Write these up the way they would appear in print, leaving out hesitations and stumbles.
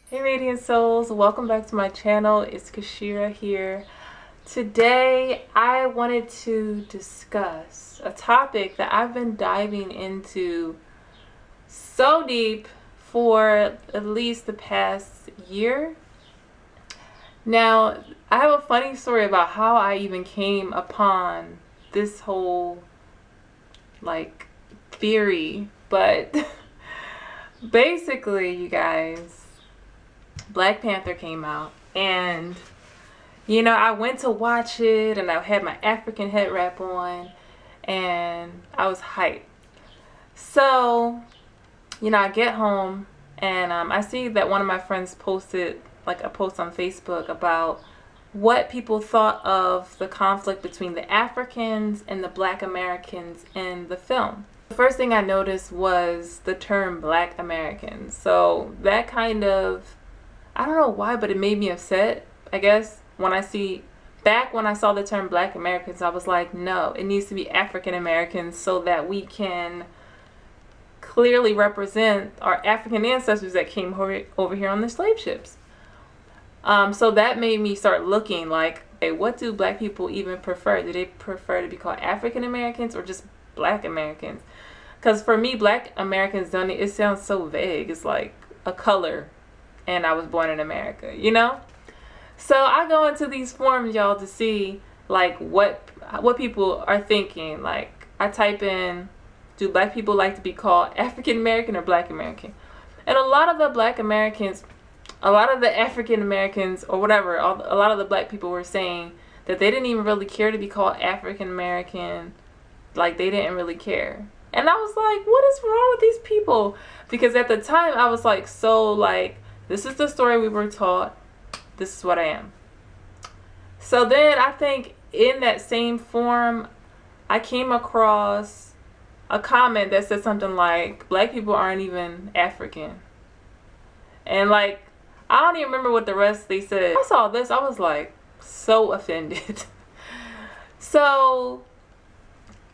Hey Radiant Souls, welcome back to my channel. It's Kashira here. Today I wanted to discuss a topic that I've been diving into so deep for at least the past year. Now, I have a funny story about how I even came upon this whole theory, but basically, you guys, Black Panther came out, and I went to watch it, and I had my African head wrap on, and I was hyped. So, I get home, and I see that one of my friends posted a post on Facebook about what people thought of the conflict between the Africans and the Black Americans in the film. The first thing I noticed was the term Black Americans. So that kind of, I don't know why, but it made me upset, I guess. When I saw the term Black Americans, I was like, no, it needs to be African Americans so that we can clearly represent our African ancestors that came over here on the slave ships. So that made me start looking like, hey, what do Black people even prefer? Do they prefer to be called African Americans or just Black Americans? Because for me, Black Americans, it sounds so vague. It's like a color, and I was born in America, So I go into these forums, y'all, to see what people are thinking. Like, I type in, do Black people like to be called African American or Black American? And a lot of the African Americans or whatever, a lot of the Black people were saying that they didn't even really care to be called African American. Like, they didn't really care. And I was like, what is wrong with these people? Because at the time I was this is the story we were taught. This is what I am. So then I think in that same forum, I came across a comment that said something like, Black people aren't even African. And I don't even remember what the rest they said. I saw this, I was so offended. So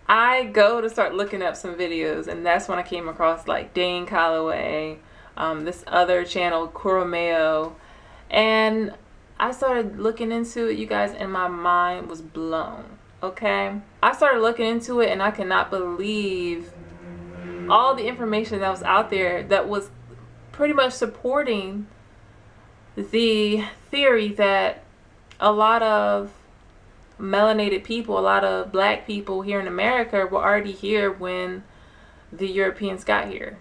I go to start looking up some videos, and that's when I came across Dane Calloway, this other channel, Kuromeo, and I started looking into it, you guys, and my mind was blown. Okay, I started looking into it, and I cannot believe all the information that was out there that was pretty much supporting the theory that a lot of melanated people, a lot of Black people here in America were already here when the Europeans got here.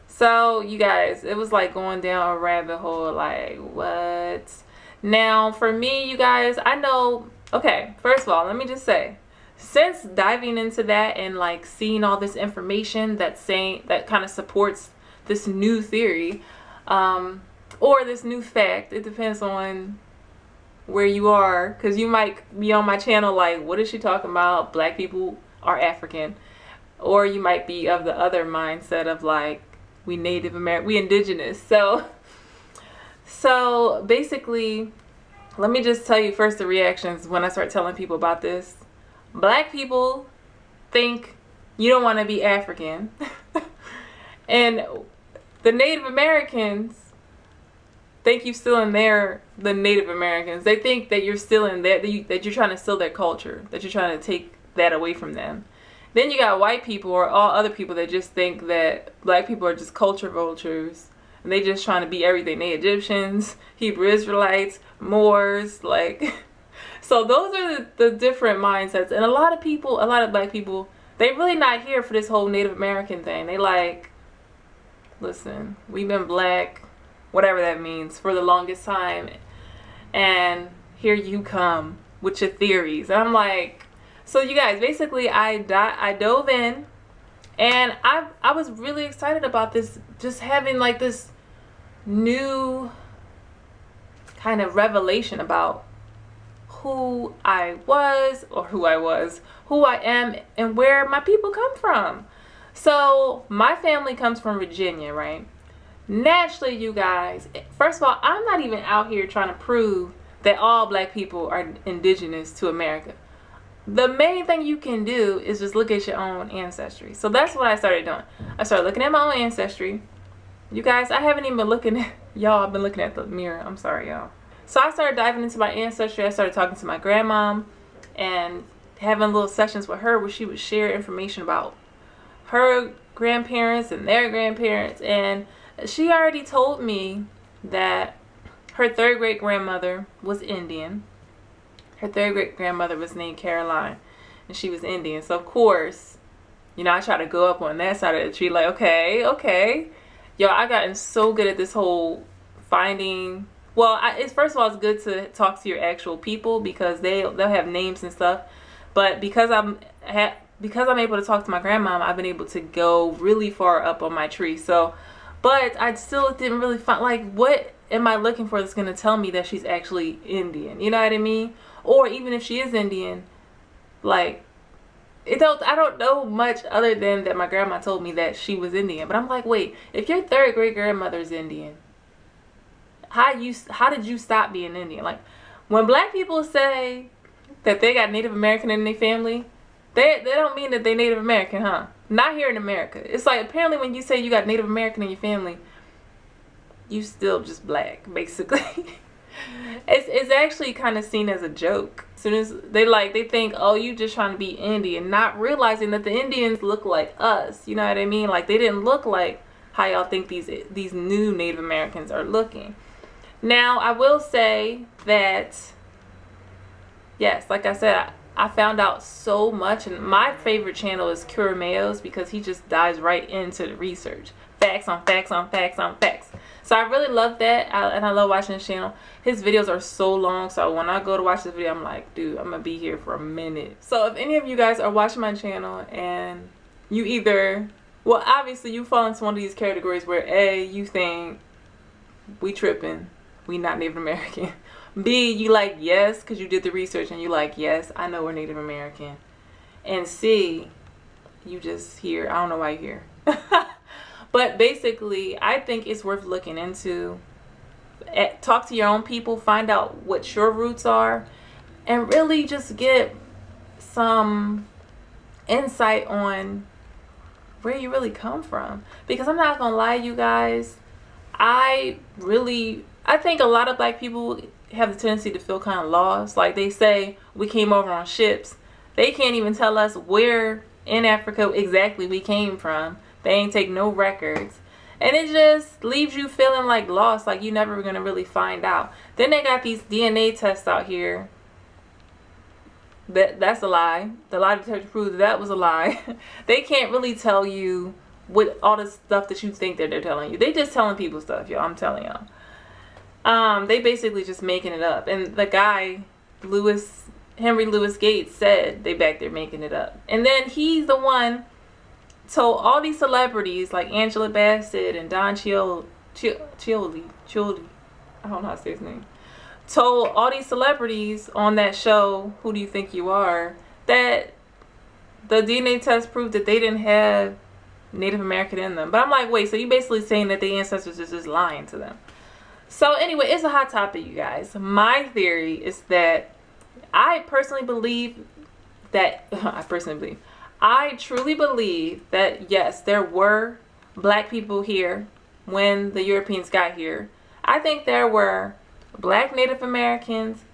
So you guys, it was going down a rabbit hole, what? Now for me, you guys, I know, okay, first of all, let me just say, since diving into that and seeing all this information that kind of supports this new theory, or this new fact, it depends on where you are, because you might be on my channel what is she talking about? Black people are African. Or you might be of the other mindset of we Native American, we indigenous. So basically, let me just tell you first the reactions when I start telling people about this. Black people think you don't want to be African. And the Native Americans think you're still in the Native Americans. They think that you're still in that you're trying to steal their culture, that you're trying to take that away from them. Then you got white people or all other people that just think that Black people are just culture vultures, and they just trying to be everything. They Egyptians, Hebrew Israelites, Moors, So those are the different mindsets. And a lot of Black people, they really not here for this whole Native American thing. They listen, we've been Black, whatever that means, for the longest time, and here you come with your theories. And I'm so you guys, basically I dove in, and I was really excited about this, just having this new kind of revelation about who I am, and where my people come from. So my family comes from Virginia, right? Naturally, you guys, first of all, I'm not even out here trying to prove that all Black people are indigenous to America. The main thing you can do is just look at your own ancestry. So that's what I started doing. I started looking at my own ancestry. You guys, I haven't even been looking Y'all, I've been looking at the mirror. I'm sorry, y'all. So I started diving into my ancestry. I started talking to my grandmom and having little sessions with her where she would share information about her grandparents and their grandparents. And she already told me that her third great grandmother was Indian. Her third great grandmother was named Caroline, and she was Indian. So of course, you know, I try to go up on that side of the tree, like, okay. Yo, I gotten so good at this whole finding. Well, it's first of all, it's good to talk to your actual people because they'll have names and stuff. But because I'm able to talk to my grandmom, I've been able to go really far up on my tree. So, but I still didn't really find, like, what am I looking for that's gonna tell me that she's actually Indian? You know what I mean? Or even if she is Indian, like, I don't know much other than that my grandma told me that she was Indian. But I'm like, wait, if your third great grandmother's Indian, how did you stop being Indian? Like, when black people say that they got Native American in their family, they don't mean that they Native American, huh? Not here in America. It's like, apparently when you say you got Native American in your family, you still just black, basically. It's actually kind of seen as a joke. As soon as they think, oh, you just trying to be Indian, not realizing that the Indians look like us. You know what I mean? Like, they didn't look like how y'all think these new Native Americans are looking. Now, I will say that, yes, like I said, I found out so much, and my favorite channel is Cure Mayo's because he just dives right into the research. Facts on facts on facts on facts. So I really love that, and I love watching his channel. His videos are so long, so when I go to watch this video, I'm like, dude, I'm gonna be here for a minute. So if any of you guys are watching my channel and you either, well, obviously you fall into one of these categories where A, you think we tripping, we not Native American. B, you like, yes, because you did the research and you like, yes, I know we're Native American. And C, you just here, I don't know why you're here. But basically, I think it's worth looking into. Talk to your own people, find out what your roots are, and really just get some insight on where you really come from. Because I'm not gonna lie, you guys, I think a lot of black people have the tendency to feel kind of lost. Like, they say we came over on ships. They can't even tell us where in Africa exactly we came from. They ain't take no records. And it just leaves you feeling like lost, like you never gonna really find out. Then they got these DNA tests out here. That's a lie. The lie detector proves that was a lie. They can't really tell you what all the stuff that you think that they're telling you. They just telling people stuff, y'all. I'm telling y'all. They basically just making it up. And the guy, Henry Louis Gates, said they back there making it up. And then he's the one told all these celebrities like Angela Bassett and Don Chioli, I don't know how to say his name, told all these celebrities on that show, Who Do You Think You Are, that the DNA test proved that they didn't have Native American in them. But I'm like, wait, so you basically saying that the ancestors is just lying to them. So anyway, it's a hot topic, you guys. My theory is that I truly believe that, yes, there were black people here when the Europeans got here. I think there were black Native Americans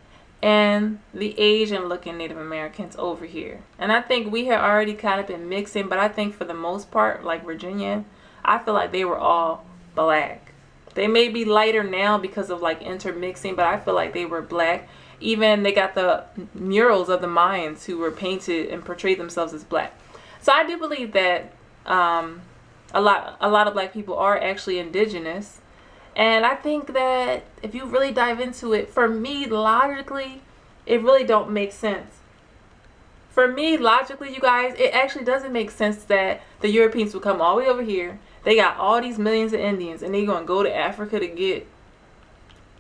and the Asian looking Native Americans over here. And I think we had already kind of been mixing, but I think for the most part, like Virginia, I feel like they were all black. They may be lighter now because of like intermixing, but I feel like they were black. Even they got the murals of the Mayans who were painted and portrayed themselves as black. So I do believe that a lot of black people are actually indigenous. And I think that if you really dive into it, for me, logically, it really don't make sense. For me, logically, you guys, it actually doesn't make sense that the Europeans would come all the way over here. They got all these millions of Indians, and they're going to go to Africa to get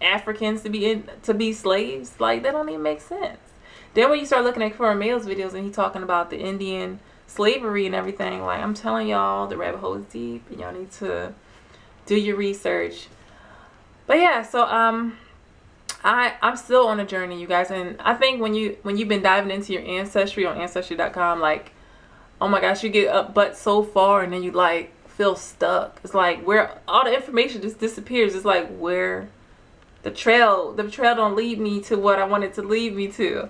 Africans to be slaves. Like, that don't even make sense. Then when you start looking at Cure Mayo's videos and he talking about the Indian slavery and everything, like, I'm telling y'all, the rabbit hole is deep and y'all need to do your research. But yeah, so I'm still on a journey, you guys, and I think when you've been diving into your ancestry on ancestry.com, like, oh my gosh, you get up but so far and then you like feel stuck. It's like where all the information just disappears. It's like where the trail don't lead me to what I wanted to lead me to.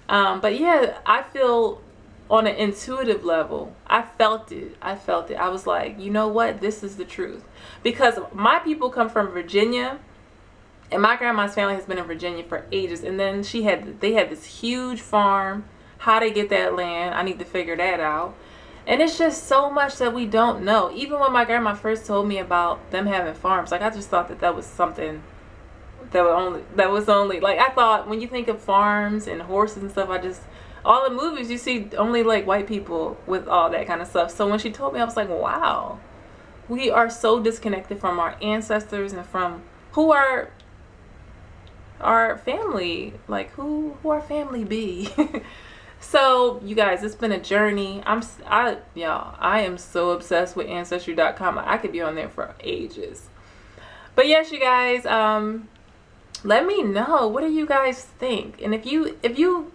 But yeah, I feel on an intuitive level, I felt it. I was like, you know what? This is the truth. Because my people come from Virginia, and my grandma's family has been in Virginia for ages. And then they had this huge farm. How they get that land, I need to figure that out. And it's just so much that we don't know. Even when my grandma first told me about them having farms, like I just thought that was something that was only like, I thought when you think of farms and horses and stuff, all the movies you see only like white people with all that kind of stuff. So when she told me, I was like, wow, we are so disconnected from our ancestors and from who our family, like who our family be. So you guys, it's been a journey. I am so obsessed with ancestry.com. I could be on there for ages. But yes, you guys, let me know, what do you guys think? And if you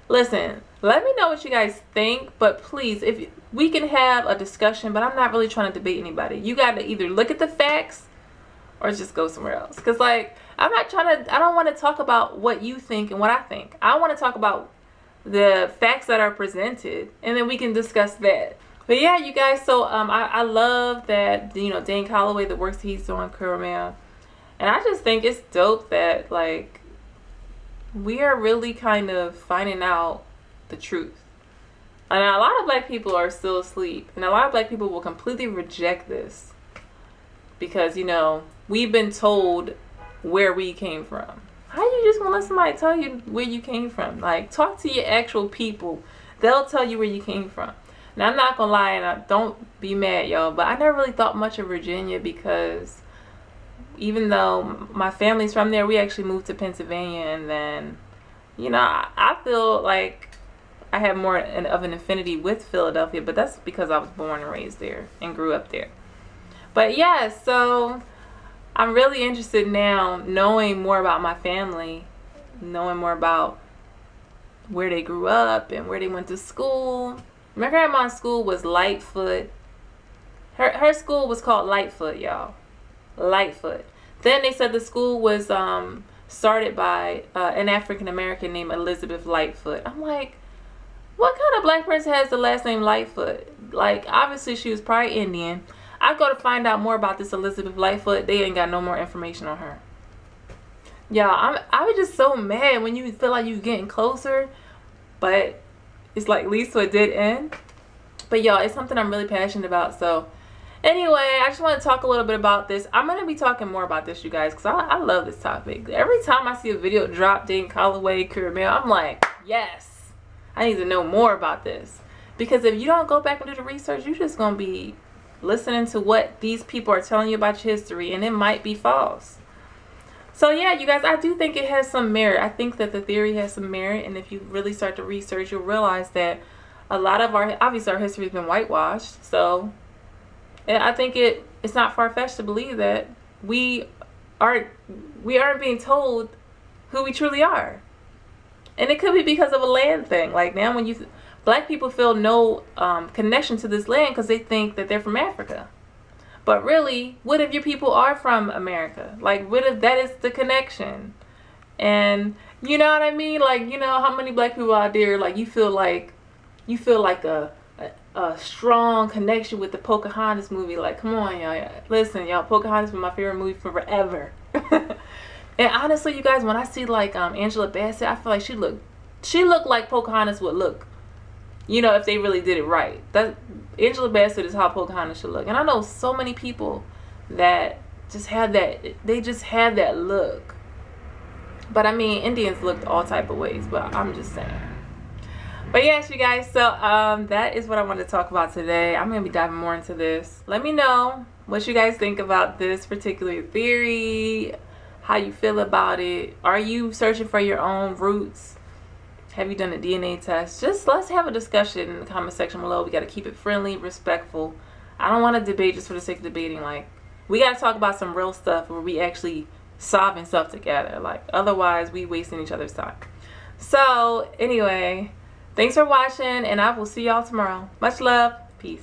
listen, let me know what you guys think. But please, if we can have a discussion, but I'm not really trying to debate anybody. You got to either look at the facts or just go somewhere else. Because like, I don't want to talk about what you think and what I think. I want to talk about the facts that are presented, and then we can discuss that. But yeah, you guys, so I love that, you know, Dane Calloway, the works he's doing, Caramel. And I just think it's dope that, like, we are really kind of finding out the truth. And a lot of black people are still asleep. And a lot of black people will completely reject this. Because, you know, we've been told where we came from. How you just gonna let somebody tell you where you came from? Like, talk to your actual people. They'll tell you where you came from. Now, I'm not gonna lie, and don't be mad, y'all, but I never really thought much of Virginia because even though my family's from there, we actually moved to Pennsylvania, and then, you know, I feel like I have more of an affinity with Philadelphia, but that's because I was born and raised there and grew up there. But yeah, so I'm really interested now knowing more about my family, knowing more about where they grew up and where they went to school. My grandma's school was Lightfoot. Her school was called Lightfoot, y'all. Lightfoot. Then they said the school was started by an African American named Elizabeth Lightfoot. I'm like, what kind of black person has the last name Lightfoot? Like, obviously she was probably Indian. I go to find out more about this Elizabeth Lightfoot. They ain't got no more information on her. Y'all, I was just so mad when you feel like you're getting closer, but it's like leads to a dead end. But y'all, it's something I'm really passionate about. So anyway, I just want to talk a little bit about this. I'm going to be talking more about this, you guys, because I love this topic. Every time I see a video drop, Dane Calloway, Caramel, I'm like, yes, I need to know more about this. Because if you don't go back and do the research, you're just going to be listening to what these people are telling you about your history, and it might be false. So yeah, you guys, I do think it has some merit. I think that the theory has some merit, and if you really start to research, you'll realize that a lot of obviously our history has been whitewashed. So and I think it's not far-fetched to believe that we aren't being told who we truly are. And it could be because of a land thing. Like now when black people feel no connection to this land because they think that they're from Africa. But really, what if your people are from America? Like, what if that is the connection? And you know what I mean? Like, you know how many black people out there, like, you feel like a strong connection with the Pocahontas movie. Like, come on, y'all. Listen, y'all, Pocahontas was my favorite movie forever. And honestly, you guys, when I see like Angela Bassett, I feel like she looked like Pocahontas would look. You know, if they really did it right. That Angela Bassett is how Pocahontas should look. And I know so many people that just had that. They just had that look. But I mean, Indians looked all type of ways. But I'm just saying. But yes, you guys. So that is what I wanted to talk about today. I'm gonna be diving more into this. Let me know what you guys think about this particular theory. How you feel about it. Are you searching for your own roots? Have you done a DNA test? Just let's have a discussion in the comment section below. We got to keep it friendly, respectful. I don't want to debate just for the sake of debating. Like, we got to talk about some real stuff where we actually solving stuff together. Like, otherwise we wasting each other's time. So anyway, thanks for watching, and I will see y'all tomorrow. Much love. Peace.